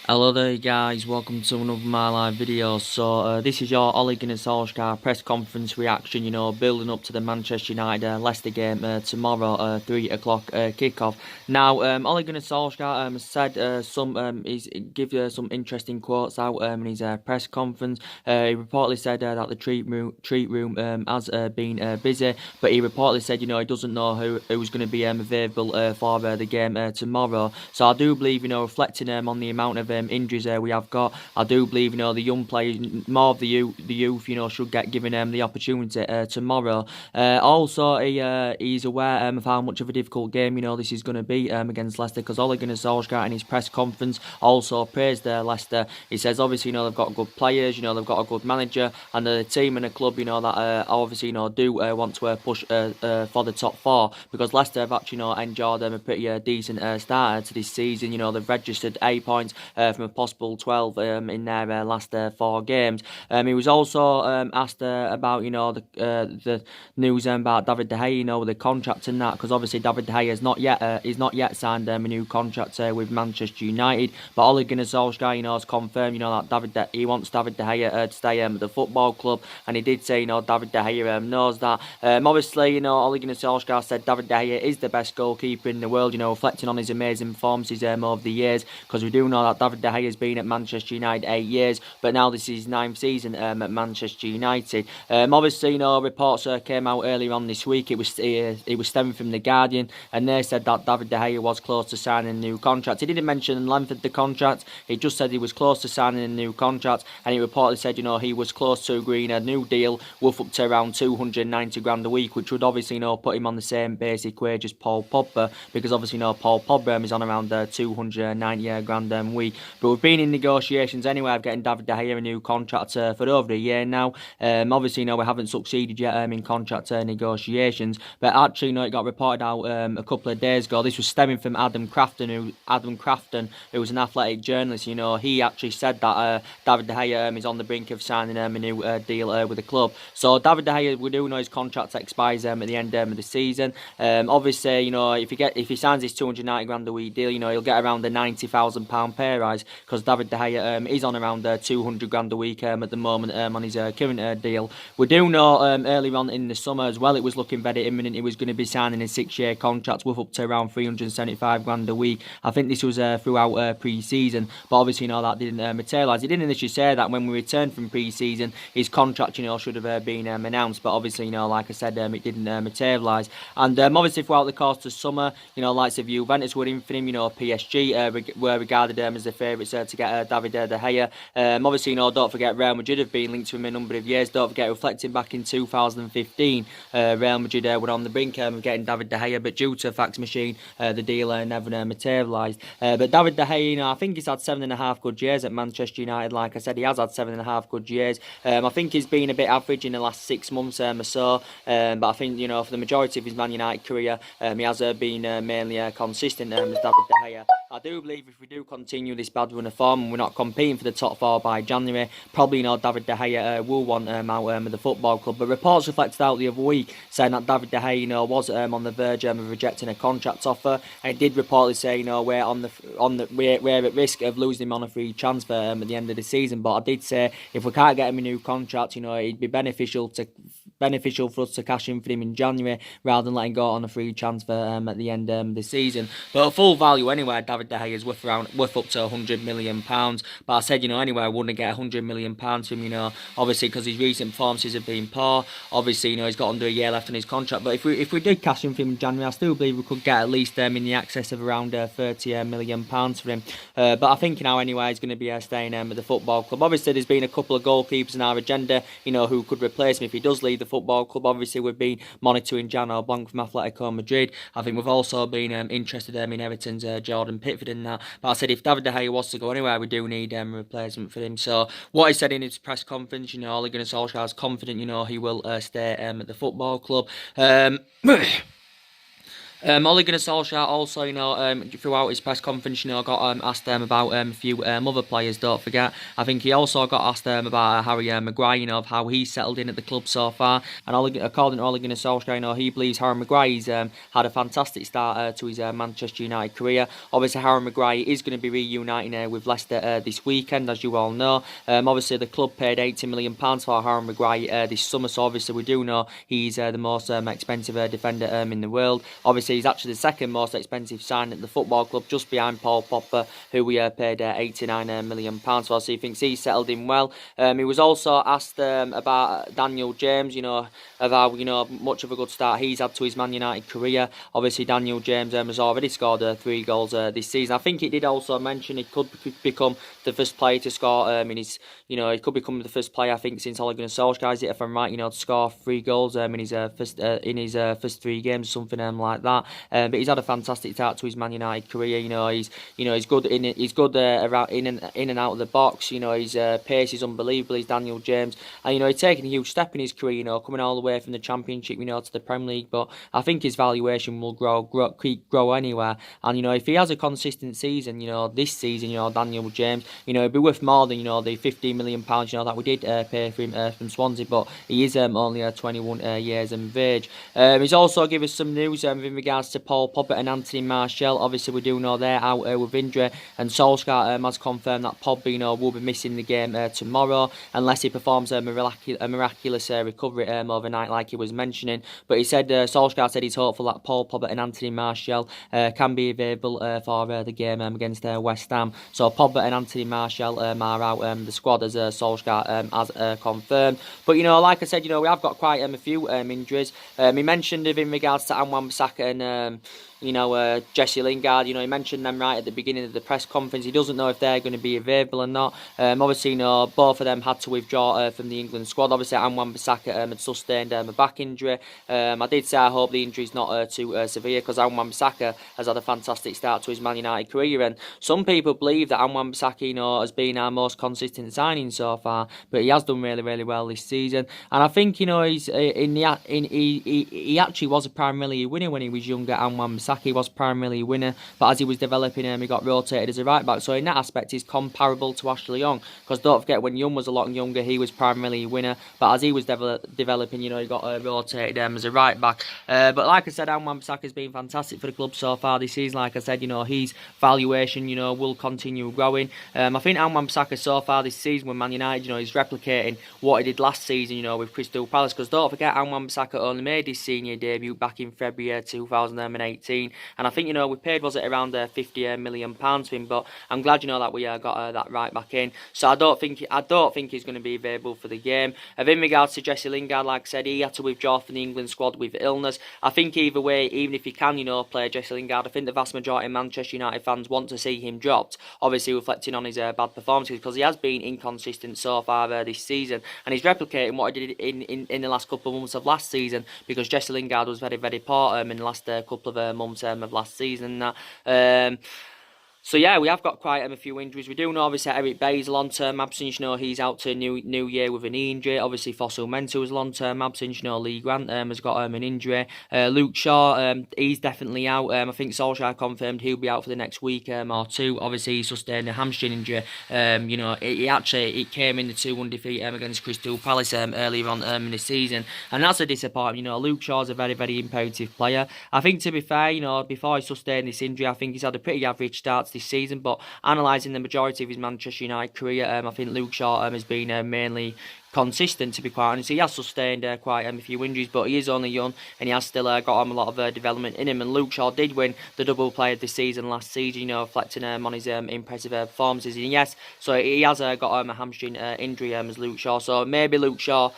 Hello there guys, welcome to another my live video. This is your Ole Gunnar Solsjaker press conference reaction, building up to the Manchester United Leicester game tomorrow, 3 o'clock kickoff. Now, Ole Gunnar Solsjaker said he's give some interesting quotes out in his press conference. He reportedly said that the treat room has been busy, but he reportedly said, he doesn't know who's going to be available for the game tomorrow. So I do believe, reflecting on the amount of injuries we have got, I do believe, the young players, more of the youth, should get given the opportunity tomorrow. Also, he's aware of how much of a difficult game, this is going to be against Leicester, because Ole Gunnar Solskjaer in his press conference also praised Leicester. He says, obviously, they've got good players, they've got a good manager, and the team and the club, that obviously, do want to push for the top four, because Leicester have actually, enjoyed a pretty decent start to this season. They've registered 8 points from a possible 12 in their last 4 games. He was also asked about the news about David De Gea, with the contract and that, because obviously David De Gea is not yet signed a new contract with Manchester United. But Ole Gunnar Solskjaer, has confirmed that he wants David De Gea to stay at the football club, and he did say David De Gea knows that. Obviously, Ole Gunnar Solskjaer said David De Gea is the best goalkeeper in the world, reflecting on his amazing performances over the years, because we do know that David De Gea has been at Manchester United 8 years, but now this is his 9th season at Manchester United. Obviously, reports came out earlier on this week. It was stemming from The Guardian, and they said that David De Gea was close to signing a new contract. He didn't mention the length of the contract. He just said he was close to signing a new contract, and he reportedly said, he was close to agreeing a new deal worth up to around 290 grand a week, which would obviously, put him on the same basic wage as Paul Pogba, because obviously, Paul Pogba is on around 290 grand a week. But we've been in negotiations anyway of getting David De Gea a new contract for over a year now. Obviously, we haven't succeeded yet in contract negotiations, but actually, it got reported out a couple of days ago. This was stemming from Adam Crafton, who was an athletic journalist. He actually said that David De Gea is on the brink of signing a new deal with the club. So David De Gea, we do know his contract expires at the end of the season. Obviously, if he signs his 290 grand a week deal, he'll get around the £90,000 pay rise, because David De Gea is on around 200 grand a week at the moment on his current deal. We do know earlier on in the summer as well, it was looking very imminent. He was going to be signing a 6-year contract worth up to around 375 grand a week. I think this was throughout pre-season, but obviously, that didn't materialise. He didn't initially say that when we returned from pre-season, his contract, should have been announced, but obviously, like I said, it didn't materialise. And obviously, throughout the course of summer, likes of Juventus were in for him. PSG were regarded as the favourites to get David De Gea. Obviously, don't forget, Real Madrid have been linked to him a number of years. Don't forget, reflecting back in 2015, Real Madrid were on the brink of getting David De Gea, but due to a fax machine, the deal never materialised. But David De Gea, I think he's had 7.5 good years at Manchester United. Like I said, he has had 7.5 good years. I think he's been a bit average in the last 6 months or so, but I think, for the majority of his Man United career, he has been mainly consistent as David De Gea. I do believe if we do continue this bad run of form and we're not competing for the top 4 by January, probably David De Gea will want out of the football club. But reports reflected out the other week saying that David De Gea was on the verge of rejecting a contract offer, and it did reportedly say we're at risk of losing him on a free transfer at the end of the season. But I did say if we can't get him a new contract, it'd be beneficial for us to cash in for him in January rather than letting go on a free transfer at the end of the season. But at full value anyway, David De Gea is worth up to £100 million. But I said, anyway, I wouldn't get £100 million from him, obviously, because his recent performances have been poor. Obviously, he's got under a year left on his contract. But if we did cash in for him in January, I still believe we could get at least in the excess of around £30 million for him. But I think anyway, he's going to be staying at the football club. Obviously, there's been a couple of goalkeepers in our agenda, who could replace him if he does leave the football club. Obviously, we've been monitoring Jan Blanc from Atletico Madrid. I think we've also been interested in Everton's Jordan Pickford and that. But I said if David De Gea was to go anywhere, we do need a replacement for him. So what he said in his press conference, Ole Gunnar Solskjaer is confident, he will stay at the football club. Ole Gunnar Solskjaer also, throughout his press conference, got asked about a few other players. Don't forget, I think he also got asked about Harry Maguire, of how he's settled in at the club so far. And according to Ole Gunnar Solskjaer, he believes Harry Maguire's had a fantastic start to his Manchester United career. Obviously, Harry Maguire is going to be reuniting with Leicester this weekend, as you all know. Obviously, the club paid £80 million for Harry Maguire this summer, so obviously we do know he's the most expensive defender in the world. Obviously, he's actually the second most expensive signing at the football club, just behind Paul Pogba, who we paid £89 million for. So he thinks he's settled in well. He was also asked about Daniel James, of how much of a good start he's had to his Man United career. Obviously, Daniel James has already scored 3 goals this season. I think he did also mention he could become the first player to score in his, he could become the first player, I think, since Ole Gunnar Solskjaer, if I'm right, to score 3 goals in his first 3 games, something like that. But he's had a fantastic start to his Man United career. He's good around in and out of the box. His pace is unbelievable. He's Daniel James, and he's taken a huge step in his career. Coming all the way from the Championship, to the Premier League. But I think his valuation will grow anywhere. And if he has a consistent season, this season, Daniel James, it'd be worth more than the £15 million that we did pay for him from Swansea. But he is only 21 years of age. He's also given us some news in regards to Paul Pogba and Anthony Martial. Obviously, we do know they're out with injury, and Solskjaer has confirmed that Pogba, will be missing the game tomorrow unless he performs a miraculous recovery overnight, like he was mentioning. But he said Solskjaer said he's hopeful that Paul Pogba and Anthony Martial can be available for the game against West Ham. So Pogba and Anthony Martial are out the squad, as Solskjaer has confirmed. But like I said, we have got quite a few injuries. He mentioned in regards to Wan-Bissaka and Jesse Lingard, he mentioned them right at the beginning of the press conference. He doesn't know if they're going to be available or not. Obviously, both of them had to withdraw from the England squad. Obviously, Wan-Bissaka had sustained a back injury. I did say I hope the injury's not too severe, because Wan-Bissaka has had a fantastic start to his Man United career, and some people believe that Wan-Bissaka, has been our most consistent signing so far, but he has done really, really well this season. And I think, he's he actually was a Premier League winner when he was younger. Wan-Bissaka was primarily a winner, but as he was developing, he got rotated as a right back. So in that aspect, he's comparable to Ashley Young, because don't forget, when Young was a lot younger, he was primarily a winner, but as he was developing, he got rotated as a right back. But like I said, Wan-Bissaka has been fantastic for the club so far this season. Like I said, his valuation, will continue growing. I think Wan-Bissaka so far this season with Man United, he's replicating what he did last season, with Crystal Palace, because don't forget, Wan-Bissaka only made his senior debut back in February 2018. And I think, we paid, was it around £50 million for him, but I'm glad, that we got that right back in. So I don't think he's going to be available for the game. In regards to Jesse Lingard, like I said, he had to withdraw from the England squad with illness. I think either way, even if he can, play Jesse Lingard, I think the vast majority of Manchester United fans want to see him dropped, obviously reflecting on his bad performances, because he has been inconsistent so far this season, and he's replicating what he did in the last couple of months of last season, because Jesse Lingard was very, very poor in the last couple of months of last season. So yeah, we have got quite a few injuries. We do know, obviously, Eric Bailly's long-term absence. He's out to New Year with an knee injury. Obviously, Fossil Mento's long-term absence. Lee Grant has got an injury. Luke Shaw, he's definitely out. I think Solskjaer confirmed he'll be out for the next week or two. Obviously, he sustained a hamstring injury. It came in the 2-1 defeat against Crystal Palace earlier on in the season, and that's a disappointment. Luke Shaw's a very, very imperative player. I think, to be fair, before he sustained this injury, I think he's had a pretty average start this season, but analysing the majority of his Manchester United career, I think Luke Shaw has been mainly consistent, to be quite honest. He has sustained quite a few injuries, but he is only young, and he has still got a lot of development in him. And Luke Shaw did win the double player of the season last season, reflecting on his impressive performances. And yes, so he has got a hamstring injury as Luke Shaw. So maybe Luke Shaw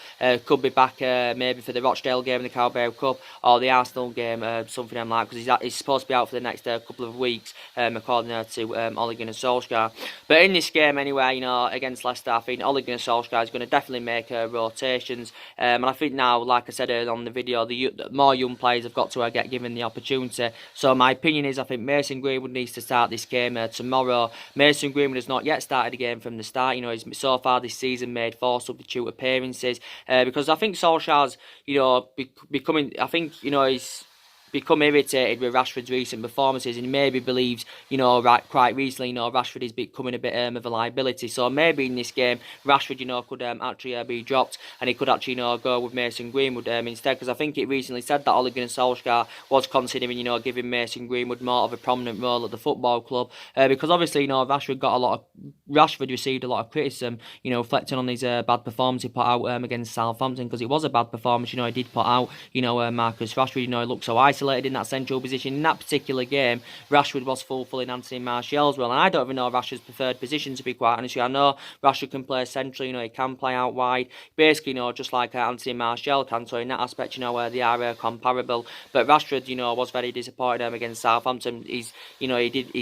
could be back maybe for the Rochdale game in the Carabao Cup, or the Arsenal game, something like that, because he's supposed to be out for the next couple of weeks, according to Ole Gunnar Solskjaer. But in this game anyway, against Leicester, I think Ole Gunnar Solskjaer is going to definitely make rotations, and I think now, like I said on the video, the more young players have got to get given the opportunity. So my opinion is, I think Mason Greenwood needs to start this game tomorrow. Mason Greenwood has not yet started the game from the start. He's so far this season made 4 substitute appearances, because I think Solskjaer's becoming, I think he's become irritated with Rashford's recent performances, and he maybe believes, quite recently, Rashford is becoming a bit of a liability. So maybe in this game, Rashford, could actually be dropped, and he could actually, go with Mason Greenwood instead, because I think it recently said that Ole Gunnar Solskjaer was considering, giving Mason Greenwood more of a prominent role at the football club, because obviously, Rashford received a lot of criticism, reflecting on his bad performance he put out against Southampton, because it was a bad performance. He did put out, Marcus Rashford. He looked so isolated in that central position. In that particular game, Rashford was fulfilling Anthony Martial's role, and I don't even know Rashford's preferred position, to be quite honest with you. I know Rashford can play centrally, he can play out wide, basically, just like Anthony Martial can. So in that aspect, they are comparable. But Rashford, was very disappointed against Southampton. His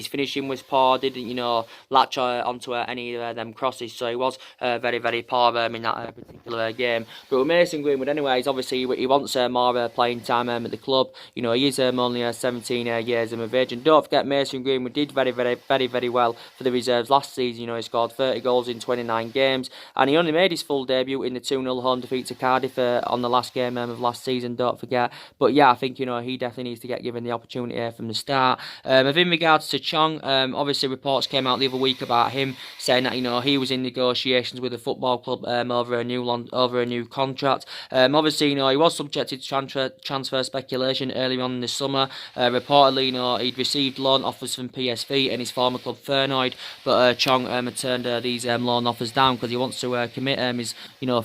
finishing was poor. Didn't, latch onto any of them crosses. So he was very, very poor in that particular game. But with Mason Greenwood, anyways, obviously he wants more playing time at the club. He is only 17 years of age. And don't forget, Mason Greenwood did very, very, very, very well for the reserves last season. He scored 30 goals in 29 games, and he only made his full debut in the 2-0 home defeat to Cardiff on the last game of last season, don't forget. But yeah, I think, he definitely needs to get given the opportunity from the start. In regards to Chong, obviously reports came out the other week about him saying that, he was in negotiations with the football club over a new contract. Obviously, he was subjected to transfer speculation earlier on in the summer. Reportedly, he'd received loan offers from PSV and his former club Feyenoord, but Chong had turned these loan offers down because he wants to commit his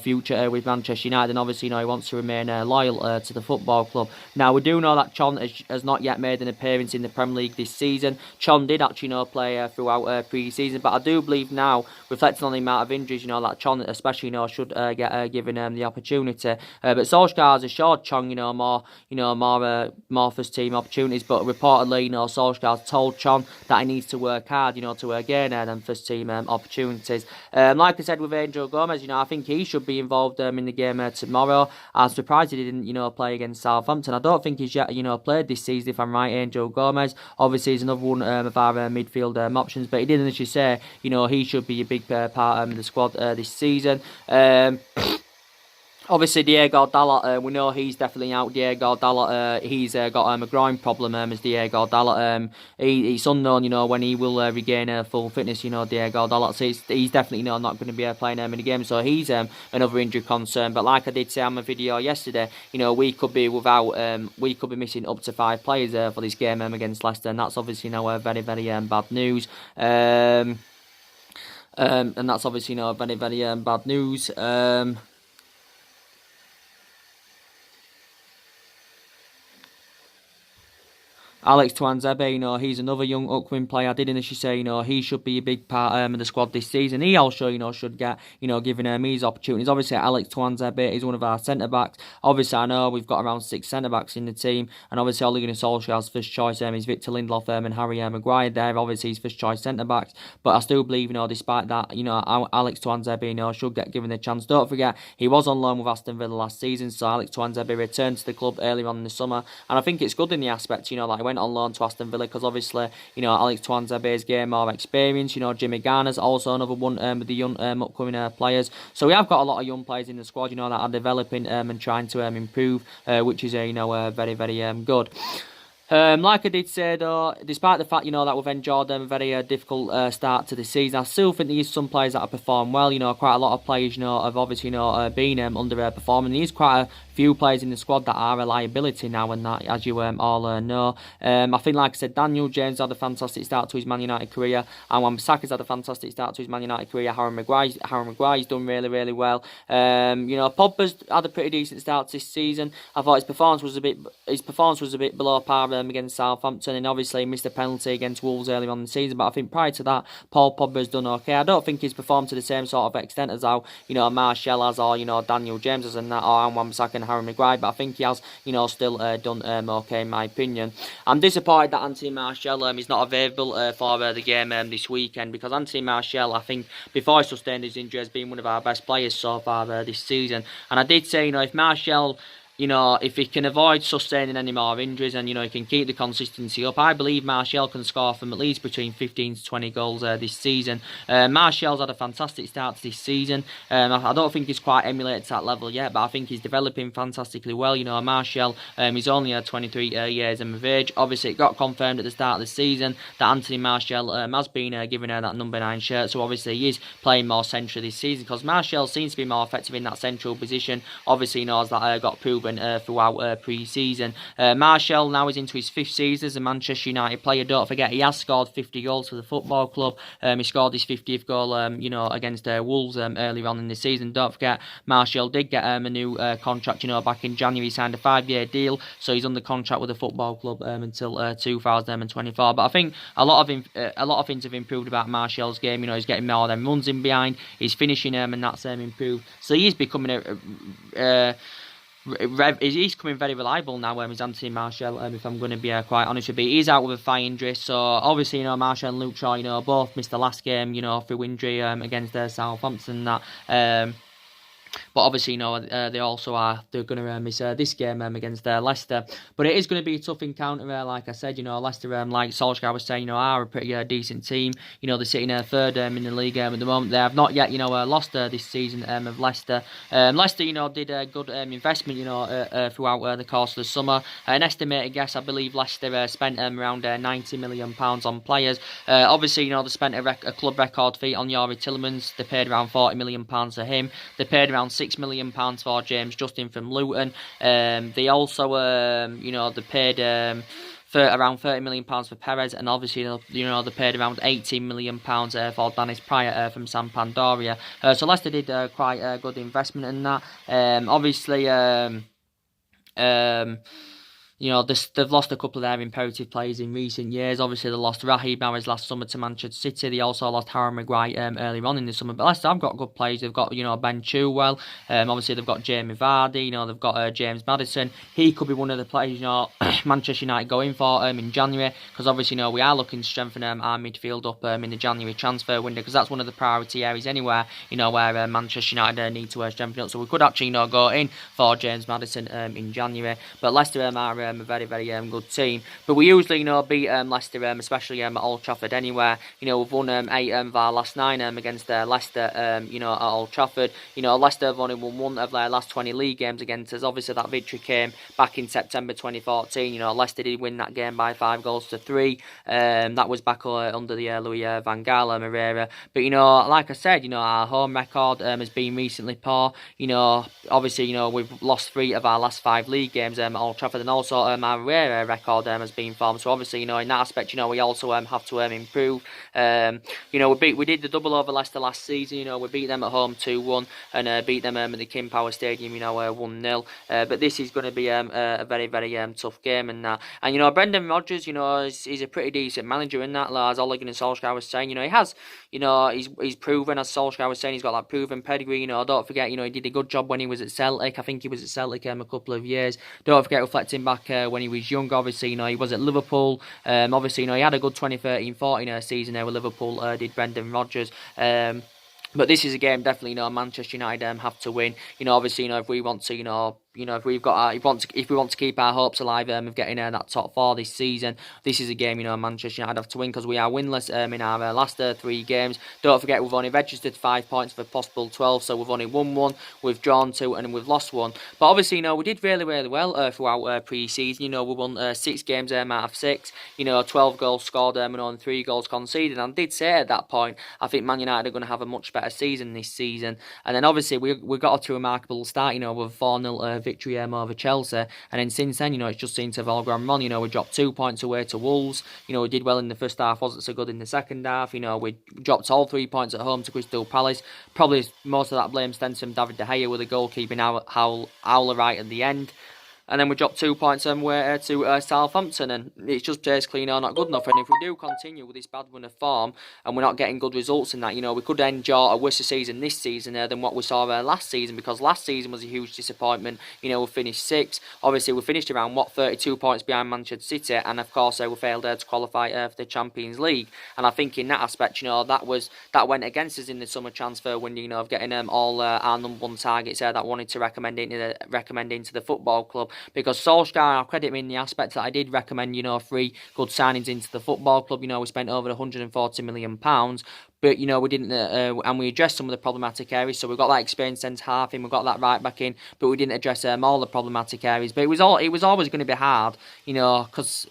future with Manchester United, and obviously he wants to remain loyal to the football club. Now we do know that Chong has not yet made an appearance in the Premier League this season. Chong did actually play throughout pre-season, but I do believe now, reflecting on the amount of injuries, that Chong especially should get given the opportunity. But Solskjaer has assured Chong more first team opportunities, but reportedly Solskjaer told Chong that he needs to work hard to gain them first team opportunities. Like I said with Angel Gomez, I think he should be involved in the game tomorrow. I'm surprised he didn't play against Southampton. I don't think he's yet played this season, if I'm right. Angel Gomez obviously is another one of our midfield options, but he didn't, as you say, he should be a big part of the squad this season. Obviously, Diego Dalot, we know he's definitely out. Diego Dalot, he's got a groin problem as Diego Dalot. It's unknown, when he will regain full fitness, Diego Dalot. So he's definitely not going to be playing in the game. So he's another injury concern. But like I did say on my video yesterday, we could be missing up to 5 players for this game against Leicester. And that's obviously, very, very bad news. And that's obviously, very, very bad news. Alex Tuanzebe, he's another young upcoming player. I did initially say, he should be a big part of the squad this season. He also, should get, given his opportunities. Obviously, Alex Tuanzebe is one of our centre-backs. Obviously, I know we've got around 6 centre-backs in the team, and obviously, Ole Gunnar Solskjaer's first choice is Victor Lindelof and Harry Maguire. They're obviously his first choice centre-backs, but I still believe, despite that, Alex Tuanzebe, should get given the chance. Don't forget, he was on loan with Aston Villa last season, so Alex Tuanzebe returned to the club earlier on in the summer, and I think it's good in the aspect, that he went on loan to Aston Villa, because obviously, Alex Tuanzebe's gained more experience. Jimmy Garner's also another one with the young upcoming players. So we have got a lot of young players in the squad, that are developing and trying to improve, which is very, very good. Like I did say though, despite the fact that we've enjoyed a very difficult start to the season, I still think there is some players that have performed well. Quite a lot of players have obviously been underperforming. There is quite a few players in the squad that are a liability now, and that, as you all know. I think, like I said, Daniel James had a fantastic start to his Man United career, and Wan-Bissaka's had a fantastic start to his Man United career. Harry Maguire's done really, really well. Pogba's had a pretty decent start this season. I thought his performance was a bit below par against Southampton, and obviously missed a penalty against Wolves earlier on in the season. But I think prior to that, Paul Pogba's done okay. I don't think he's performed to the same sort of extent as how Martial has, or Daniel James has, and that, or Wan-Bissaka and Harry Maguire. But I think he has still done okay in my opinion. I'm disappointed that Anthony Martial is not available for the game this weekend, because Anthony Martial, I think, before he sustained his injury, has been one of our best players so far this season. And I did say, if Martial you know, if he can avoid sustaining any more injuries and, you know, he can keep the consistency up, I believe Martial can score from at least between 15 to 20 goals this season. Martial's had a fantastic start to this season. I don't think he's quite emulated to that level yet, but I think he's developing fantastically well. You know, Martial, he's only 23 years of age. Obviously, it got confirmed at the start of the season that Anthony Martial has been given that number 9 shirt, so obviously he is playing more centrally this season because Martial seems to be more effective in that central position. Obviously, he knows that got proven throughout pre-season. Martial now is into his 5th season as a Manchester United player. Don't forget, he has scored 50 goals for the football club. He scored his 50th goal, you know, against Wolves earlier on in the season. Don't forget, Martial did get a new contract, you know, back in January. He signed a 5-year deal, so he's under contract with the football club until 2024. But I think a lot of things have improved about Martial's game. You know, he's getting more than runs in behind. He's finishing and that's improved. So he is becoming he's coming very reliable now. He's Anthony Martial. If I'm going to be quite honest with you, he's out with a thigh injury. So obviously, you know, Martial and Luke Shaw, you know, both missed the last game, you know, through injury against Southampton. But obviously, you know, they're going to miss this game against Leicester. But it is going to be a tough encounter. Like I said, you know, Leicester, like Solsjaker was saying, you know, are a pretty decent team. You know, they're sitting third in the league at the moment. They have not yet, you know, lost this season of Leicester. Leicester, you know, did a good investment, you know, throughout the course of the summer. An estimated guess, I believe Leicester spent around £90 million on players. Obviously, you know, they spent a club record fee on Yuri Tillemans. They paid around £40 million for him. They paid around £6 million for James Justin from Luton. They also, you know, they paid for around £30 million for Perez, and obviously, you know, they paid around £18 million for Dennis Pryor from Sampdoria. So Leicester did quite a good investment in that. Obviously, you know, they've lost a couple of their imperative players in recent years. Obviously, they lost Raheem Mahrez last summer to Manchester City. They also lost Harry Maguire earlier on in the summer. But Leicester have got good players. They've got, you know, Ben Chilwell. Obviously, they've got Jamie Vardy. You know, they've got James Maddison. He could be one of the players, you know, Manchester United going for in January. Because obviously, you know, we are looking to strengthen our midfield up in the January transfer window. Because that's one of the priority areas anywhere, you know, where Manchester United need to strengthen up. So we could actually, you know, go in for James Maddison in January. But Leicester are a very, very good team. But we usually, you know, beat Leicester, especially at Old Trafford anywhere. You know, we've won 8 of our last 9 against Leicester, you know, at Old Trafford. You know, Leicester have only won 1 of their last 20 league games against us. Obviously, that victory came back in September 2014. You know, Leicester did win that game by 5 goals to 3. That was back under the Louis van Gaal era. But, you know, like I said, you know, our home record has been recently poor. You know, obviously, you know, we've lost 3 of our last 5 league games at Old Trafford, and also our away record has been formed. So obviously, you know, in that aspect, you know, we also have to improve. You know, we did the double over Leicester last season. You know, we beat them at home 2-1 and beat them at the King Power Stadium, you know, 1-0. But this is going to be a very, very tough game and that. And you know, Brendan Rodgers, you know, he's a pretty decent manager in that. As Ole Gunnar Solskjaer was saying, you know, he has, you know, he's proven, as Solskjaer was saying, he's got that proven pedigree. You know, don't forget, you know, he did a good job when he was at Celtic. I think he was at Celtic a couple of years. Don't forget, reflecting back when he was young, obviously, you know, he was at Liverpool. Obviously, you know, he had a good 2013-14 season there with Liverpool, did Brendan Rodgers. But this is a game definitely, you know, Manchester United have to win. You know, obviously, you know, if we want to, you know, if we want to keep our hopes alive of getting that top 4 this season, this is a game, you know, Manchester United have to win because we are winless in our last 3 games. Don't forget, we've only registered 5 points for possible 12, so we've only won 1, we've drawn 2, and we've lost 1. But obviously, you know, we did really, really well throughout pre-season. You know, we won 6 games out of 6. You know, 12 goals scored and only 3 goals conceded. And I did say at that point, I think Man United are going to have a much better season this season. And then obviously we got off to a remarkable start, you know, with a 4-0 victory over Chelsea, and then since then, you know, it's just seemed to have all gone wrong. You know, we dropped 2 points away to Wolves. You know, we did well in the first half, wasn't so good in the second half. You know, we dropped all 3 points at home to Crystal Palace. Probably most of that blame stems from David De Gea with a goalkeeping howler right at the end. and then we dropped 2 points away to Southampton, and it's just basically not good enough. And if we do continue with this bad run of form and we're not getting good results in that, we could endure a worse season this season than what we saw last season, because last season was a huge disappointment. We finished sixth. Obviously, we finished around 32 points behind Manchester City, and of course we failed to qualify for the Champions League. And I think in that aspect, that went against us in the summer transfer window, of getting all our number one targets that wanted to recommend into the football club. Because Solskjaer, I credit him in the aspect that I did recommend, 3 good signings into the football club. We spent over £140 million. But, we didn't, and we addressed some of the problematic areas. So we've got that experienced centre half in, we've got that right back in, but we didn't address all the problematic areas. But it was always going to be hard, because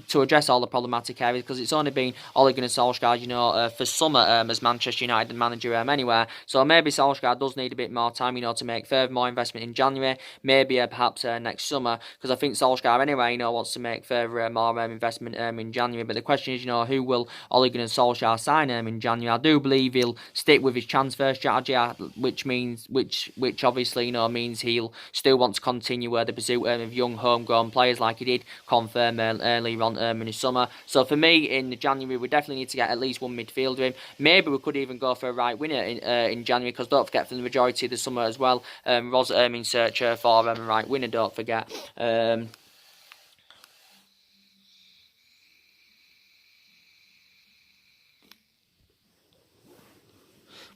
to address all the problematic areas, because it's only been Ole Gunnar Solskjaer, for summer as Manchester United manager anywhere. So maybe Solskjaer does need a bit more time, to make further more investment in January, maybe perhaps next summer, because I think Solskjaer anyway, wants to make further more investment in January. But the question is, who will Ole Gunnar Solskjaer sign in January? I do believe he'll stick with his transfer strategy, which obviously means he'll still want to continue the pursuit of young homegrown players like he did confirm earlier on in the summer. So for me, in January, we definitely need to get at least one midfielder in. Maybe we could even go for a right winger in January, because don't forget, for the majority of the summer as well, Ros in search for a right winger. Don't forget.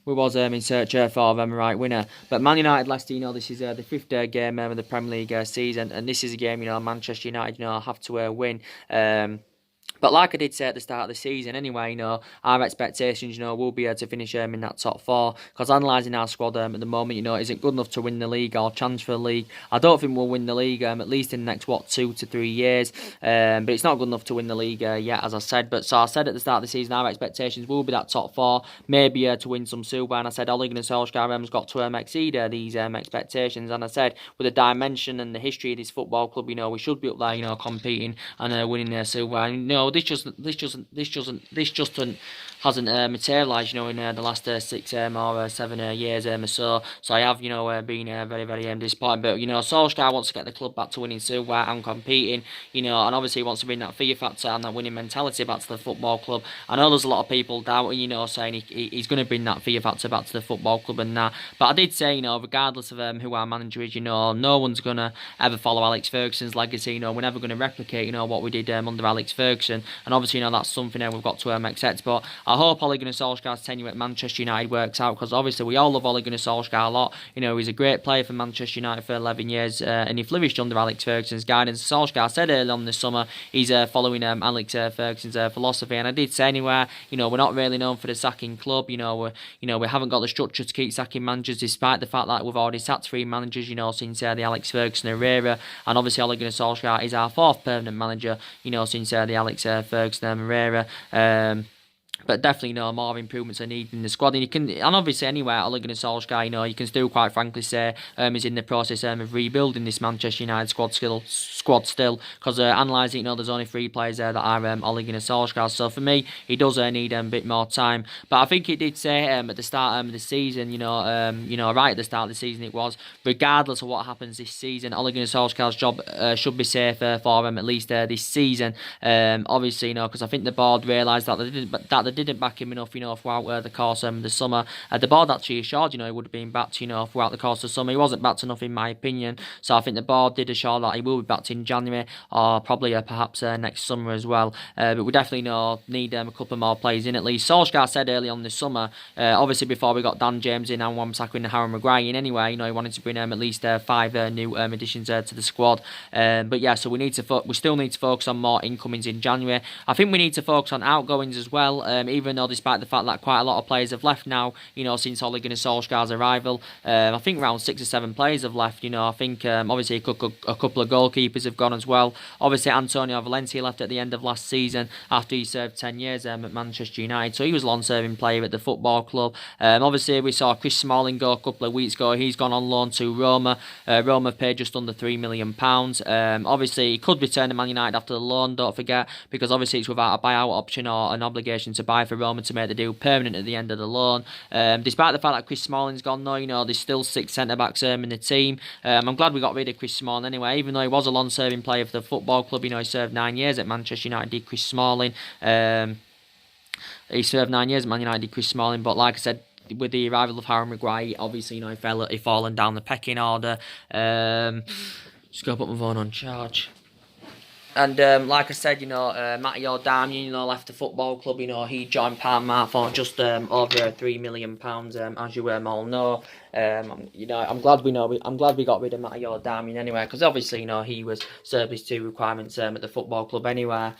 We was in search for a right winner. But Man United, Leicester, this is the fifth game of the Premier League season, and this is a game, Manchester United, have to win. But like I did say at the start of the season anyway, our expectations, will be able to finish in that top 4. Because analysing our squad at the moment, isn't good enough to win the league or chance for the league. I don't think we'll win the league at least in the next, 2 to 3 years. But it's not good enough to win the league yet, as I said. But so I said at the start of the season, our expectations will be that top 4, maybe to win some Super. And I said Ole Gunnar Solskjaer has got to exceed these expectations. And I said with the dimension and the history of this football club, we should be up there, competing and winning their Super. And, this just hasn't materialised, in the last 6 or 7 years or so. So I have, been very, very disappointed. But Solskjaer wants to get the club back to winning Super and competing, and obviously he wants to bring that fear factor and that winning mentality back to the football club. I know there's a lot of people doubting, saying he's going to bring that fear factor back to the football club and that. But I did say, regardless of who our manager is, no one's going to ever follow Alex Ferguson's legacy. We're never going to replicate, what we did under Alex Ferguson. And obviously, that's something we've got to accept. But I hope Ole Gunnar Solskjaer's tenure at Manchester United works out, because obviously we all love Ole Gunnar Solskjaer a lot. He's a great player for Manchester United for 11 years, and he flourished under Alex Ferguson's guidance. Solskjaer said earlier on this summer he's following Alex Ferguson's philosophy, and I did say anywhere, we're not really known for the sacking club. We haven't got the structure to keep sacking managers, despite the fact that we've already sacked 3 managers, since the Alex Ferguson era. And obviously Ole Gunnar Solskjaer is our 4th permanent manager, since the Alex Ferguson era. But definitely, more improvements are needed in the squad. And obviously anywhere, Ole Gunnar Solskjaer, you can still quite frankly say is in the process of rebuilding this Manchester United squad still. Because analysing, there's only 3 players there that are Ole Gunnar Solskjaer. So for me, he does need a bit more time. But I think he did say at the start of the season, right at the start of the season, it was, regardless of what happens this season, Ole Gunnar Solskjaer's job should be safe for him at least this season. Obviously, because I think the board realised that they didn't back him enough, throughout the course of the summer. The board actually assured, he would have been backed, throughout the course of the summer. He wasn't backed enough, in my opinion. So I think the board did assure that he will be backed in January, or probably perhaps next summer as well. But we definitely need a couple more players in at least. Solskjaer said early on this summer, obviously before we got Dan James in and Wan-Bissaka and Harry Maguire in anyway, he wanted to bring at least 5 new additions to the squad. But yeah, so we still need to focus on more incomings in January. I think we need to focus on outgoings as well. Even though, despite the fact that quite a lot of players have left now, since Ole Gunnar Solskjaer's arrival, I think around 6 or 7 players have left. I think obviously a couple of goalkeepers have gone as well. Obviously Antonio Valencia left at the end of last season after he served 10 years at Manchester United, so he was a long-serving player at the football club. Obviously we saw Chris Smalling go a couple of weeks ago. He's gone on loan to Roma. Roma paid just under £3 million. Obviously he could return to Man United after the loan, don't forget, because obviously it's without a buyout option or an obligation to buy buy for Roma to make the deal permanent at the end of the loan. Despite the fact that Chris Smalling's gone though, there's still 6 centre-backs in the team. I'm glad we got rid of Chris Smalling anyway, even though he was a long-serving player for the football club. He served 9 years at Manchester United, did Chris Smalling. He served 9 years at Man United, did Chris Smalling, but like I said, with the arrival of Harry Maguire, obviously, he fallen down the pecking order. Just go put my phone on charge. And like I said, Matteo Darmian, left the football club. He joined Parma for just over £3 million, as you all know. I'm glad we got rid of Matteo Darmian anyway, because obviously, he was served his 2 requirements at the football club anyway.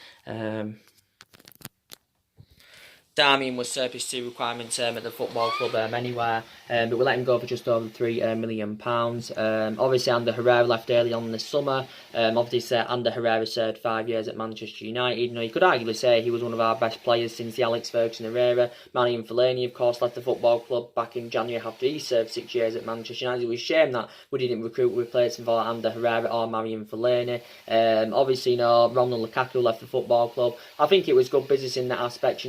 Darmian was served his 2 requirements at the football club anyway, but we let him go for just over £3 million. Obviously, Ander Herrera left early on this summer. Obviously, Ander Herrera served 5 years at Manchester United. You could arguably say he was one of our best players since the Alex Ferguson era. Marion Fellaini, of course, left the football club back in January after he served 6 years at Manchester United. It was a shame that we didn't recruit a replacement for Ander Herrera or Marion Fellaini. Obviously, Romelu Lukaku left the football club. I think it was good business in that aspect,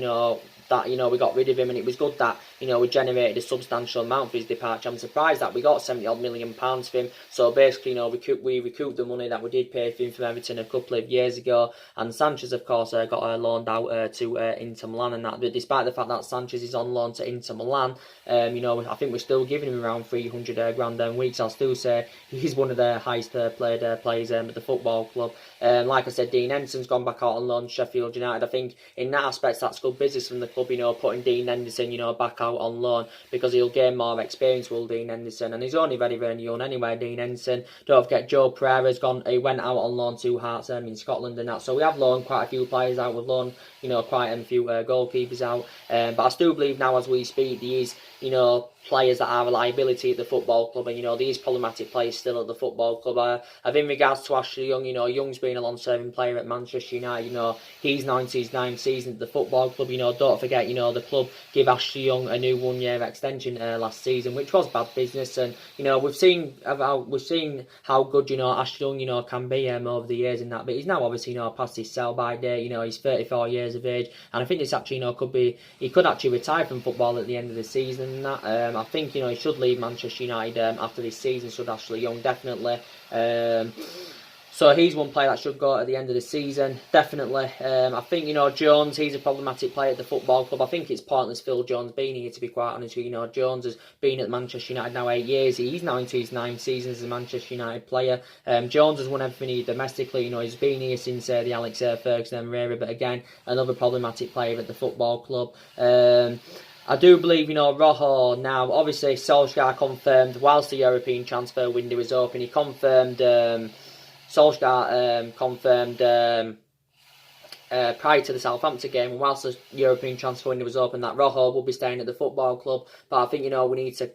that we got rid of him, and it was good that we generated a substantial amount for his departure. I'm surprised that we got £70 million for him. So basically, we recouped the money that we did pay for him from Everton a couple of years ago. And Sanchez, of course, got loaned out to Inter Milan, and that. But despite the fact that Sanchez is on loan to Inter Milan, I think we're still giving him around 300 grand a week. So I'll still say he's one of the highest paid players at the football club. Like I said, Dean Henderson's gone back out on loan to Sheffield United. I think in that aspect, that's good business from the club, putting Dean Henderson, back out on loan, because he'll gain more experience, will Dean Henderson, and he's only very, very young anyway, Dean Henderson. Don't forget, Joe Pereira's gone, he went out on loan to Hearts in Scotland and that, so we have loaned quite a few players out, we've loaned, quite a few goalkeepers out, but I still believe now as we speak, there is, players that are a liability at the football club, and these problematic players still at the football club. In regards to Ashley Young, Young's been a long-serving player at Manchester United. He's 99 season at the football club. Don't forget, the club gave Ashley Young a new 1-year extension last season, which was bad business. And we've seen how good Ashley Young can be over the years and that. But he's now obviously past his sell-by date. He's 34 years of age, and I think this actually he could actually retire from football at the end of the season and that. I think he should leave Manchester United after this season, should Ashley Young, definitely. So he's one player that should go at the end of the season, definitely. I think, Jones, he's a problematic player at the football club. I think it's pointless Phil Jones being here, to be quite honest with you. Jones has been at Manchester United now 8 years. He's now into his 9th season as a Manchester United player. Jones has won everything he domestically. He's been here since the Alex Ferguson era, but again, another problematic player at the football club. I do believe, Rojo now, obviously Solsjaker confirmed, whilst the European transfer window is open, he confirmed, Solskjaer confirmed prior to the Southampton game, and whilst the European transfer window was open, that Rojo will be staying at the football club. But I think, we need to,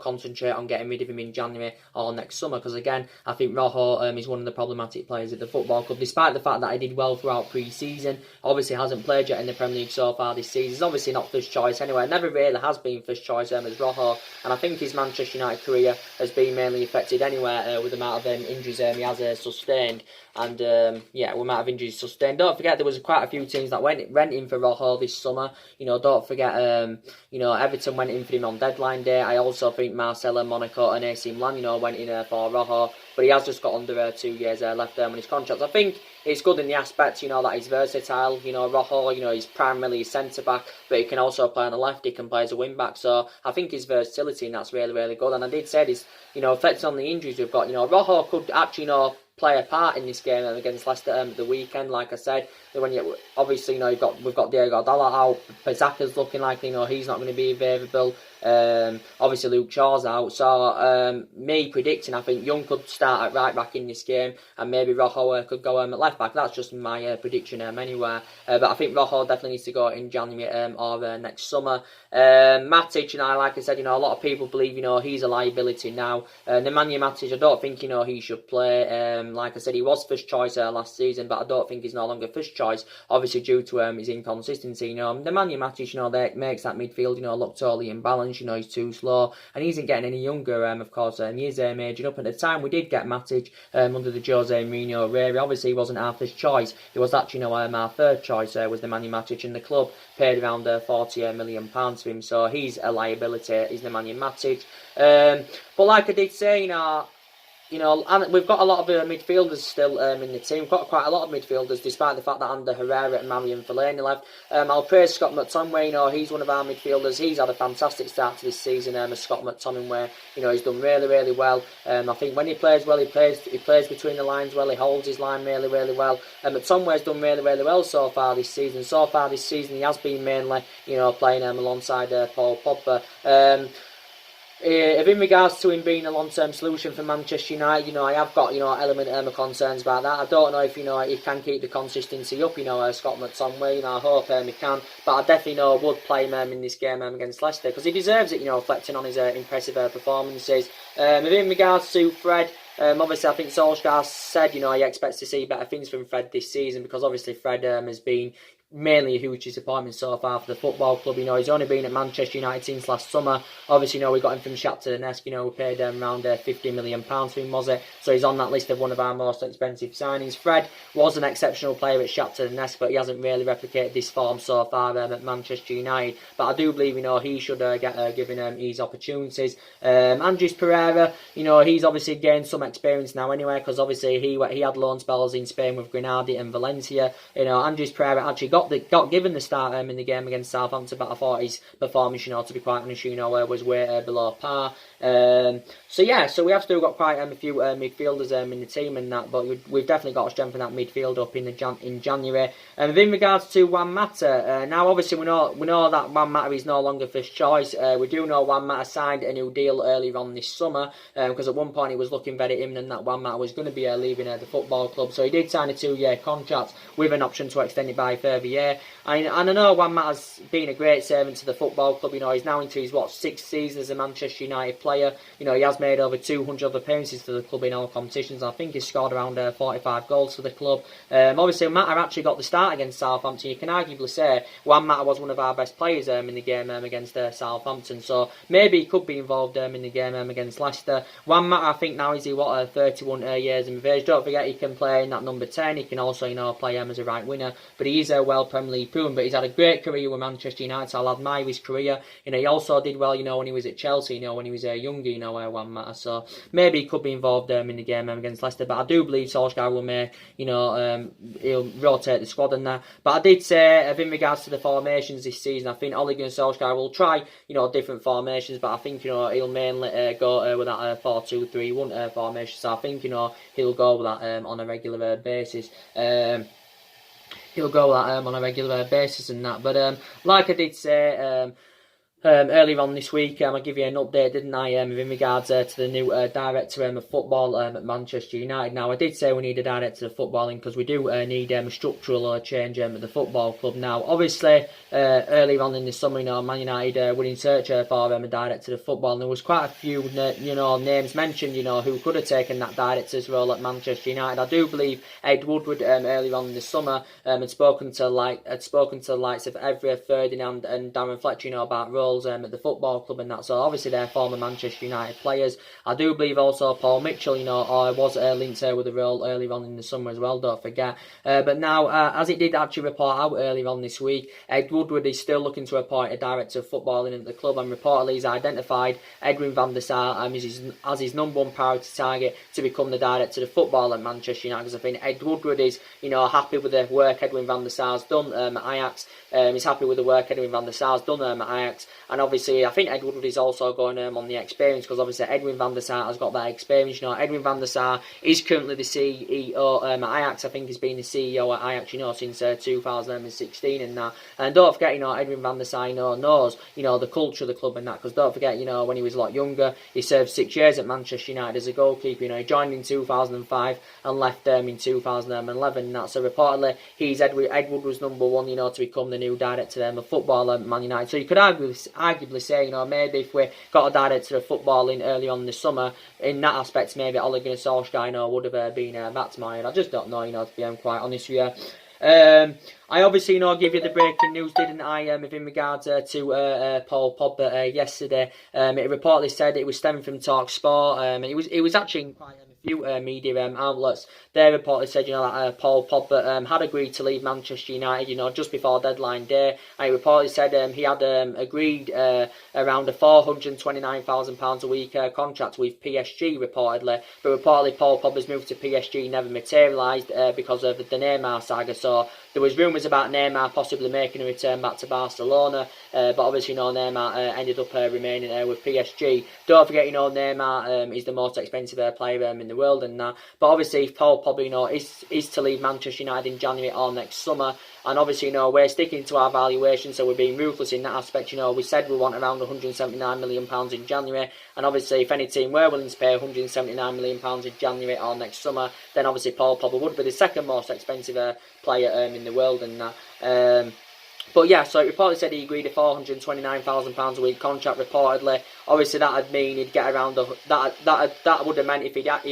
concentrate on getting rid of him in January or next summer, because again, I think Rojo is one of the problematic players at the football club, despite the fact that he did well throughout pre-season. Obviously hasn't played yet in the Premier League so far this season. He's obviously not first choice anyway. It never really has been first choice as Rojo, and I think his Manchester United career has been mainly affected anyway with the amount of injuries he has sustained. And with the amount of injuries sustained. Don't forget, there was quite a few teams that went in for Rojo this summer. Don't forget, Everton went in for him on deadline day. I also think Marcelo, Monaco and AC Milan, went in for Rojo. But he has just got under 2 years left on his contract. I think it's good in the aspect, that he's versatile. Rojo, he's primarily a centre-back, but he can also play on the left. He can play as a wing-back. So I think his versatility, and that's really, really good. And I did say this, affects on the injuries we've got. Rojo could actually, play a part in this game against Leicester the weekend. Like I said, when obviously we've got Diego Dalot out, Pizzaka's looking like he's not going to be available. Obviously Luke Shaw's out, so me predicting, I think Young could start at right back in this game, and maybe Rojo could go at left back. That's just my prediction anyway. But I think Rojo definitely needs to go in January or next summer. Matic, like I said, a lot of people believe he's a liability now. Nemanja Matic, I don't think he should play. Like I said, he was first choice last season, but I don't think he's no longer first choice, obviously due to his inconsistency. Nemanja Matic, that makes that midfield look totally imbalanced. balance, he's too slow, and he isn't getting any younger, of course, and he is aging up. At the time we did get Matic under the Jose Mourinho era, obviously he wasn't our first choice, it was actually, our third choice, was the Nemanja Matic, and the club paid around £40 million for him, so he's a liability, he's the Nemanja Matic. But like I did say, and we've got a lot of midfielders still in the team. We've got quite a lot of midfielders, despite the fact that Ander Herrera and Marion Fellaini left. I'll praise Scott McTominay. He's one of our midfielders. He's had a fantastic start to this season. As Scott McTominay, he's done really, really well. I think when he plays well, he plays between the lines well. He holds his line really, really well. McTominay's done really, really well so far this season. He has been mainly, playing alongside Paul Pogba. If in regards to him being a long-term solution for Manchester United, I have got, element of concerns about that. I don't know if, he can keep the consistency up, Scott McTominay, I hope he can, but I definitely would play him in this game against Leicester, because he deserves it, reflecting on his impressive performances. If in regards to Fred, obviously I think Solsjaker said, he expects to see better things from Fred this season, because obviously Fred has been mainly a huge disappointment so far for the football club. He's only been at Manchester United since last summer. Obviously, we got him from Shakhtar Donetsk. We paid around £50 million for him, was it? So he's on that list of one of our most expensive signings. Fred was an exceptional player at Shakhtar Donetsk, but he hasn't really replicated this form so far at Manchester United. But I do believe, he should get given his opportunities. Andres Pereira, he's obviously gained some experience now anyway, because obviously he had loan spells in Spain with Granada and Valencia. Andres Pereira actually got given the start in the game against Southampton, but I thought his performance, to be quite honest, was way below par. So we have still got quite a few midfielders in the team and that, but we've definitely got to strengthen that midfield up in January. And in regards to Juan Mata, now obviously we know that Juan Mata is no longer first choice. We do know Juan Mata signed a new deal earlier on this summer, because at one point it was looking very imminent that Juan Mata was going to be leaving the football club. So he did sign a 2-year contract with an option to extend it by a further year. And I know Juan Mata's been a great servant to the football club. He's now into his 6th season as a Manchester United player. He has made over 200 appearances for the club in all competitions. I think he's scored around 45 goals for the club. Obviously, Mata actually got the start against Southampton. You can arguably say Juan Mata was one of our best players in the game against Southampton. So maybe he could be involved in the game against Leicester. Juan Mata, I think now is 31 years of age. Don't forget he can play in that number 10. He can also play as a right winger. But he is well Premier League proven. But he's had a great career with Manchester United, so I'll admire his career. He also did well, when he was at Chelsea, when he was younger, Juan Mata. So maybe he could be involved in the game against Leicester. But I do believe Solskjaer will make, he'll rotate the squad and that. But I did say, in regards to the formations this season, I think Ole Gunnar Solskjaer will try, different formations. But I think, he'll mainly go with that 4-2-3-1 formation. So I think, he'll go with that on a regular basis. He'll go with that on a regular basis and that. But like I did say earlier on this week, I'll give you an update, didn't I, in regards to the new director of football at Manchester United. Now, I did say we need a director of footballing because we do need a structural change at the football club. Now, obviously, earlier on in the summer, Man United were in search for a director of football, and there was quite a few, names mentioned, who could have taken that director's role at Manchester United. I do believe Ed Woodward earlier on in the summer had spoken to the likes of Evra, Ferdinand, and Darren Fletcher, about roles at the football club and that. So obviously they're former Manchester United players. I do believe also Paul Mitchell, was linked with a role earlier on in the summer as well, don't forget. But now, as it did actually report out earlier on this week, Ed Woodward is still looking to appoint a director of footballing at the club, and reportedly he's identified Edwin van der Sar as his number one priority target to become the director of football at Manchester United, because I think Ed Woodward is, happy with the work Edwin van der Sar's done at Ajax. He's happy with the work Edwin van der Sar's done at Ajax. And obviously, I think Ed Woodward is also going on the experience, because obviously Edwin van der Sar has got that experience. Edwin van der Sar is currently the CEO at Ajax. I think he's been the CEO at Ajax, since 2016 and that. And don't forget, Edwin van der Sar, knows, the culture of the club and that. Because don't forget, when he was a lot younger, he served 6 years at Manchester United as a goalkeeper. He joined in 2005 and left in 2011 and that. So reportedly, Ed Woodward's number one, to become the new director of football at Man United. So you could arguably say, maybe if we got a director of football in early on in the summer, in that aspect, maybe Ole Gunnar Solskjaer, would have been back to mine. I just don't know, to be quite honest with you. I obviously, give you the breaking news, didn't I, in regards to Paul Pogba yesterday. It reportedly said it was stemming from TalkSport. It was actually in quite a few media outlets. They reportedly said, that Paul Pogba had agreed to leave Manchester United, just before deadline day. And he reportedly said he had agreed around a £429,000 a week contract with PSG, reportedly. But reportedly, Paul Pogba's move to PSG never materialised because of the Neymar saga. So there was rumours about Neymar possibly making a return back to Barcelona, but obviously, Neymar ended up remaining with PSG. Don't forget, Neymar is the most expensive player in the world and that. But obviously, if Paul Pogba, is to leave Manchester United in January or next summer, and obviously, we're sticking to our valuation, so we're being ruthless in that aspect. We said we want around £179 million in January, and obviously, if any team were willing to pay £179 million in January or next summer, then obviously Paul Pogba would be the second most expensive player in the world and that. But yeah, so it reportedly said he agreed a £429,000 a week contract. Reportedly, obviously that'd mean he'd get around that would have meant if he had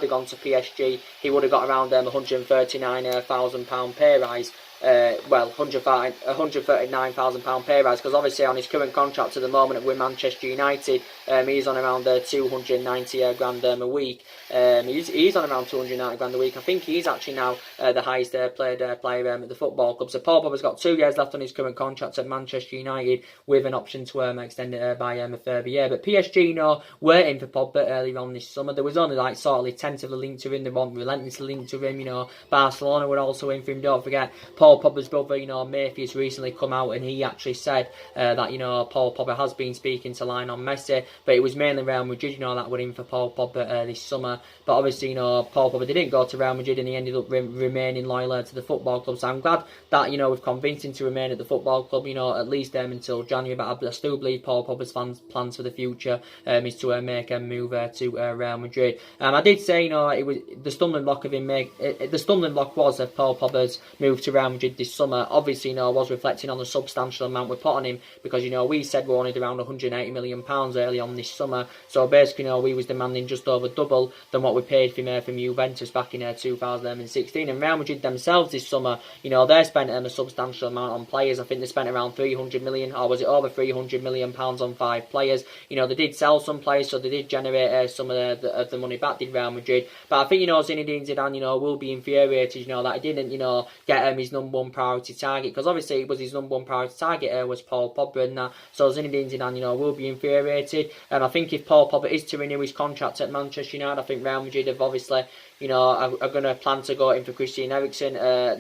gone to PSG, he would have got around £139,000 pay rise. £139,000 pay rise, because obviously on his current contract at the moment with Manchester United, he's on around 290 grand a week. He's on around 290 grand a week. I think he's actually now the highest paid player at the football club. So Paul Pogba's got 2 years left on his current contract at Manchester United, with an option to extend it by a further year. But PSG, were in for Pogba earlier on this summer. There was only tentatively linked to him. They weren't relentlessly linked to him. Barcelona were also in for him. Don't forget, Paul Pogba's brother, Mayfield's recently come out and he actually said that, Paul Pogba has been speaking to Lionel Messi, but it was mainly Real Madrid, that were in for Paul Pogba this summer. But obviously, Paul Pogba didn't go to Real Madrid and he ended up remaining loyal to the football club. So I'm glad that, we've convinced him to remain at the football club, at least until January. But I still believe Paul Pogba's plans for the future is to make a move to Real Madrid. I did say, it was the stumbling block of him the stumbling block was of Paul Pogba's move to Real Madrid this summer. Obviously, was reflecting on the substantial amount we put on him, because we said we wanted around £180 million early on this summer. So basically, we was demanding just over double than what we paid from Juventus back in 2016. And Real Madrid themselves this summer, they spent a substantial amount on players. I think they spent around 300 million, or was it over 300 million pounds on 5 players. They did sell some players, so they did generate some of the money back, did Real Madrid. But I think Zinedine Zidane, will be infuriated, that he didn't, get his number one priority target, because obviously it was his number one priority target was Paul Pogba and that. So Zinedine Zidane, will be infuriated. And I think if Paul Pogba is to renew his contract at Manchester United, I think Real Madrid have obviously, are going to plan to go in for Christian Eriksen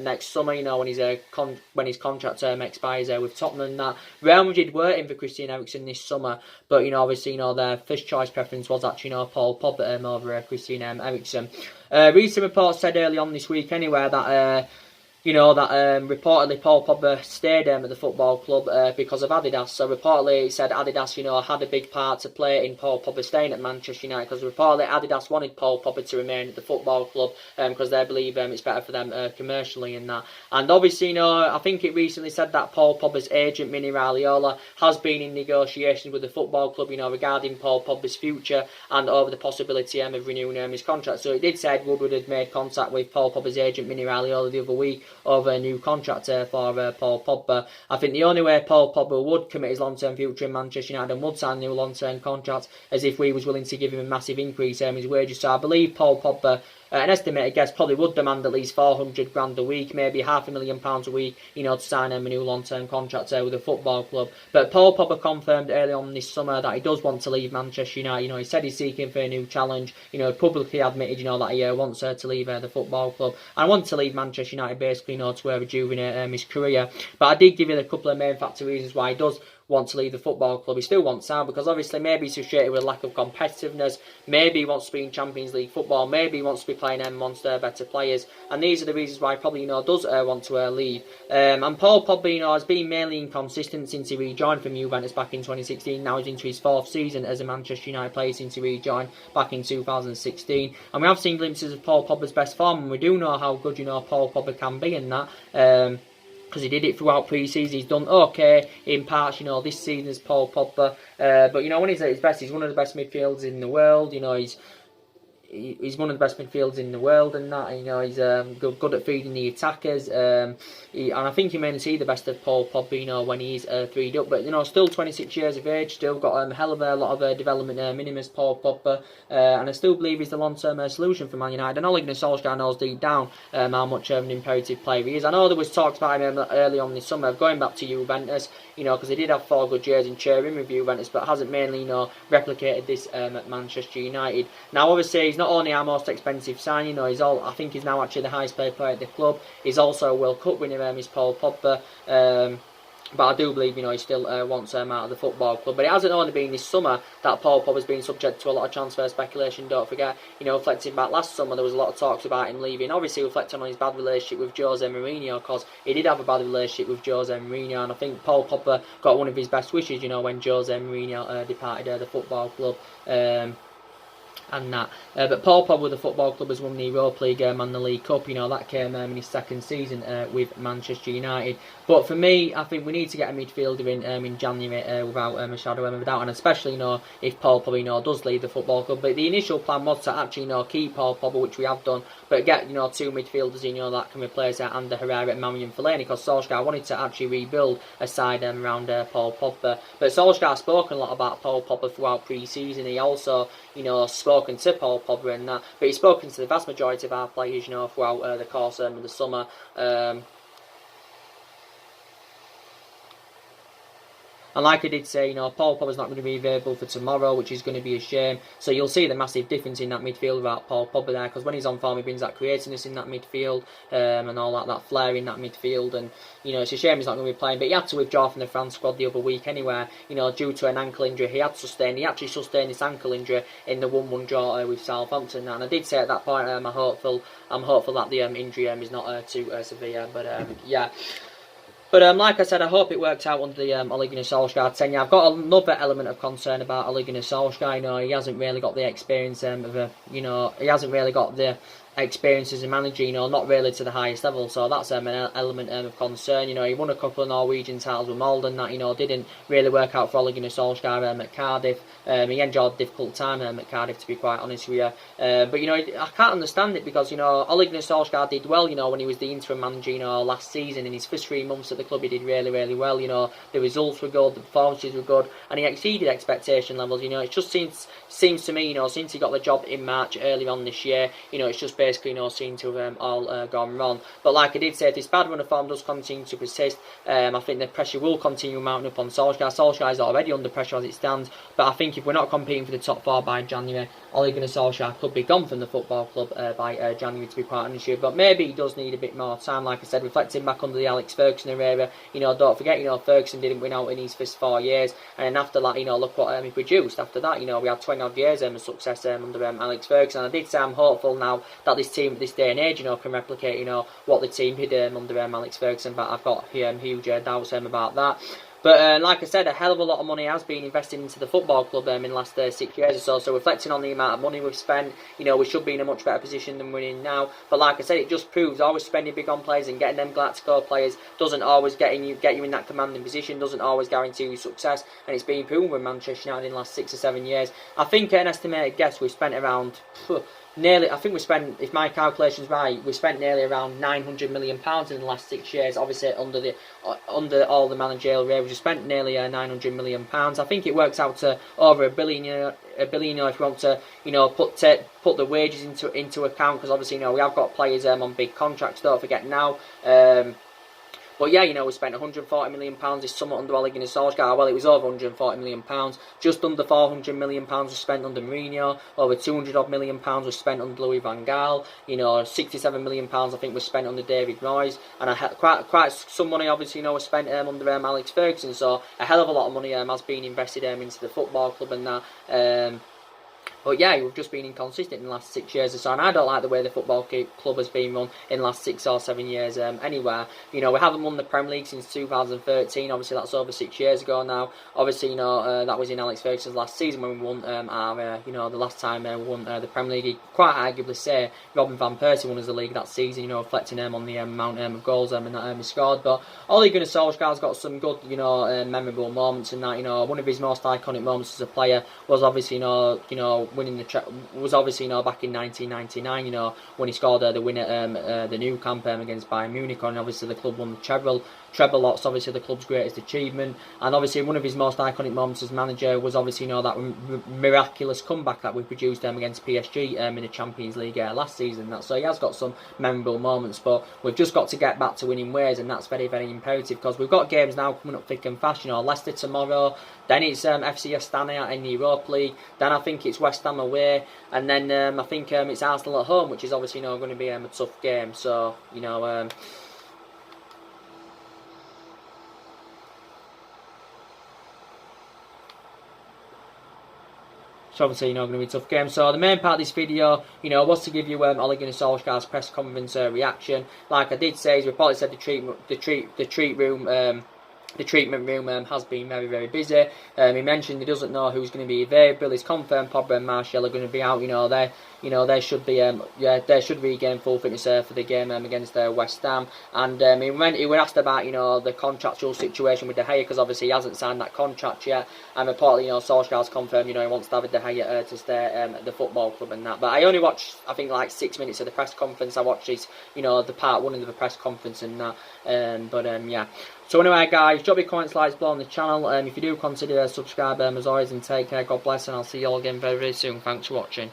next summer, when his contract term expires with Tottenham and that. Real Madrid were in for Christian Eriksen this summer, but, obviously, their first choice preference was actually, Paul Pogba over Christian Eriksen. Recent reports said early on this week anyway that reportedly Paul Pogba stayed at the football club because of Adidas. So reportedly it said Adidas, had a big part to play in Paul Pogba staying at Manchester United, because reportedly Adidas wanted Paul Pogba to remain at the football club because they believe it's better for them commercially and that. And obviously, I think it recently said that Paul Pogba's agent, Mini Raiola, has been in negotiations with the football club, regarding Paul Pogba's future and over the possibility of renewing his contract. So it did say Woodward had made contact with Paul Pogba's agent, Mini Raiola, the other week of a new contract for Paul Pogba. I think the only way Paul Pogba would commit his long-term future in Manchester United and would sign a new long-term contract as if we was willing to give him a massive increase in his wages. So I believe Paul Pogba, an estimated guess, probably would demand at least 400 grand a week, maybe £500,000 a week, to sign him a new long-term contract with the football club. But Paul Pogba confirmed early on this summer that he does want to leave Manchester United. He said he's seeking for a new challenge. Publicly admitted, that he wants to leave the football club and wants to leave Manchester United basically, to rejuvenate his career. But I did give you a couple of main factor reasons why he does want to leave the football club. He still wants out because obviously maybe he's frustrated with lack of competitiveness, maybe he wants to be in Champions League football, maybe he wants to be playing amongst better players, and these are the reasons why he probably does want to leave. And Paul Pogba has been mainly inconsistent since he rejoined from Juventus back in 2016. Now he's into his 4th season as a Manchester United player since he rejoined back in 2016, and we have seen glimpses of Paul Pogba's best form, and we do know how good Paul Pogba can be in that. Because he did it throughout pre-season. He's done okay in parts, this season as Paul Pogba. But, when he's at his best, he's one of the best midfielders in the world. he's one of the best midfielders in the world, and that, you know, he's good at feeding the attackers. And I think you may see the best of Paul Pogba, you know, when he's 3'd up. But, you know, still 26 years of age, still got a hell of a lot of development minimus, Paul Pogba, and I still believe he's the long-term solution for Man United. And Ole Gunnar Solskjaer knows deep down how much of an imperative player he is. I know there was talks about him early on this summer of going back to Juventus, you know, because he did have 4 good years in cheering with Juventus, but hasn't mainly, you know, replicated this at Manchester United. Now, obviously, he's not only our most expensive signing, you know, I think he's now actually the highest paid player at the club. He's also a World Cup winner, is Paul Pogba. But I do believe, you know, he still wants out of the football club. But it hasn't only been this summer that Paul Pogba has been subject to a lot of transfer speculation. Don't forget, you know, reflecting back last summer, there was a lot of talks about him leaving. Obviously, reflecting on his bad relationship with Jose Mourinho, because he did have a bad relationship with Jose Mourinho. And I think Paul Pogba got one of his best wishes, you know, when Jose Mourinho departed the football club. And that. But Paul Pogba with the football club has won the Europa League and the League Cup. You know, that came in his second season with Manchester United. But for me, I think we need to get a midfielder in January without a shadow of a doubt, and especially, you know, if Paul Pogba, you know, does leave the football club. But the initial plan was to actually, you know, keep Paul Pogba, which we have done, but get, you know, 2 midfielders, you know, that can replace Ander Herrera and Marion Fellaini, because Solskjaer wanted to actually rebuild a side around Paul Pogba. But Solskjaer has spoken a lot about Paul Pogba throughout pre-season. He also, you know, spoken to Paul Pogba and that, but he's spoken to the vast majority of our players, you know, throughout the course of the summer. And like I did say, you know, Paul Pogba's not going to be available for tomorrow, which is going to be a shame. So you'll see the massive difference in that midfield without Paul Pogba there, because when he's on form, he brings that creativeness in that midfield and all that flair in that midfield. And, you know, it's a shame he's not going to be playing. But he had to withdraw from the France squad the other week anyway, you know, due to an ankle injury he actually sustained this ankle injury in the 1-1 draw with Southampton. And I did say at that point, I'm hopeful that the injury is not too severe. But yeah. But like I said, I hope it works out under the Ole Gunnar Solskjaer tenure. I've got another element of concern about Ole Gunnar Solskjaer. You know, he hasn't really got the experience he hasn't really got the experience as a manager, you know, not really to the highest level. So that's an element of concern. You know, he won a couple of Norwegian titles with Malden, that, you know, didn't really work out for Ole Gunnar Solskjaer at Cardiff. He enjoyed a difficult time at Cardiff, to be quite honest with you. But, you know, I can't understand it, because, you know, Ole Gunnar Solskjaer did well, you know, when he was the interim manager, you know, last season. In his first 3 months at the club, he did really, really well. You know, the results were good, the performances were good, and he exceeded expectation levels. You know, it just seems to me, you know, since he got the job in March early on this year, you know, it's just basically, you know, seem to have all gone wrong. But like I did say, if this bad run of form does continue to persist, I think the pressure will continue mounting up on Solskjaer. Solskjaer is already under pressure as it stands, but I think if we're not competing for the top 4 by January, Ole Gunnar Solskjaer could be gone from the football club by January, to be quite honest with you. But maybe he does need a bit more time. Like I said, reflecting back under the Alex Ferguson era, you know, don't forget, you know, Ferguson didn't win out in his first 4 years, and after that, you know, look what he produced. After that, you know, we had 20 odd years of success under Alex Ferguson. And I did say I'm hopeful now that this team at this day and age, you know, can replicate, you know, what the team did under Alex Ferguson, but I've got huge doubts about that. But like I said, a hell of a lot of money has been invested into the football club in the last 6 years or so. So reflecting on the amount of money we've spent, you know, we should be in a much better position than we're in now. But like I said, it just proves always spending big on players and getting them Galactico players doesn't always get you in that commanding position, doesn't always guarantee you success. And it's been proven with Manchester United in the last 6 or 7 years. I think an estimated guess, we've spent around if my calculation's right, we spent nearly around £900 million in the last 6 years. Obviously, under all the managerial years, we spent nearly £900 million. I think it works out to over £1 billion. If you want to, you know, put the wages into account, because obviously, you know, we have got players on big contracts. Don't forget now. But yeah, you know, we spent £140 million this summer under Ole Gunnar Solskjaer. Well, it was over £140 million. Just under £400 million was spent under Mourinho. Over £200 million was spent under Louis van Gaal. You know, £67 million I think was spent under David Moyes. And quite some money, obviously, you know, was spent under Alex Ferguson. So a hell of a lot of money has been invested into the football club and that. But yeah, we've just been inconsistent in the last 6 years or so, and I don't like the way the football club has been run in the last 6 or 7 years anywhere. You know, we haven't won the Premier League since 2013, obviously that's over 6 years ago now. Obviously, you know, that was in Alex Ferguson's last season when we won the last time we won the Premier League. You'd quite arguably say Robin van Persie won us the league that season, you know, reflecting on the amount of goals and that he scored. But Ole Gunnar Solskjaer's got some good, you know, memorable moments in that. You know, one of his most iconic moments as a player was obviously, you know, winning the was obviously, you know, back in 1999, you know, when he scored the winner the new camp against Bayern Munich, and obviously the club won the treble. Lots, obviously the club's greatest achievement, and obviously one of his most iconic moments as manager was obviously, you know, that miraculous comeback that we produced against PSG in the Champions League last season. So he has got some memorable moments, but we've just got to get back to winning ways, and that's very, very imperative, because we've got games now coming up thick and fast. You know, Leicester tomorrow, then it's FC Astana in the Europa League, then I think it's West Ham away, and then I think it's Arsenal at home, which is obviously, you know, going to be a tough game. So, you know, so obviously, you know, going to be a tough game. So the main part of this video, you know, was to give you Ole Gunnar Solskjaer's press conference reaction. Like I did say, he's reportedly said the treatment room has been very, very busy. He mentioned he doesn't know who's going to be available. He's confirmed Pogba and Martial are going to be out. They should be they should regain full fitness for the game against West Ham. And he was asked about, you know, the contractual situation with De Gea, because obviously he hasn't signed that contract yet. And reportedly, you know, Solskjaer's confirmed, you know, he wants David De Gea to stay at the football club and that. But I only watched, I think, like 6 minutes of the press conference. I watched his, you know, the part one of the press conference and that. Yeah. So anyway, guys, drop your comments, likes below on the channel. If you do, consider subscribe as always, and take care. God bless, and I'll see you all again very, very soon. Thanks for watching.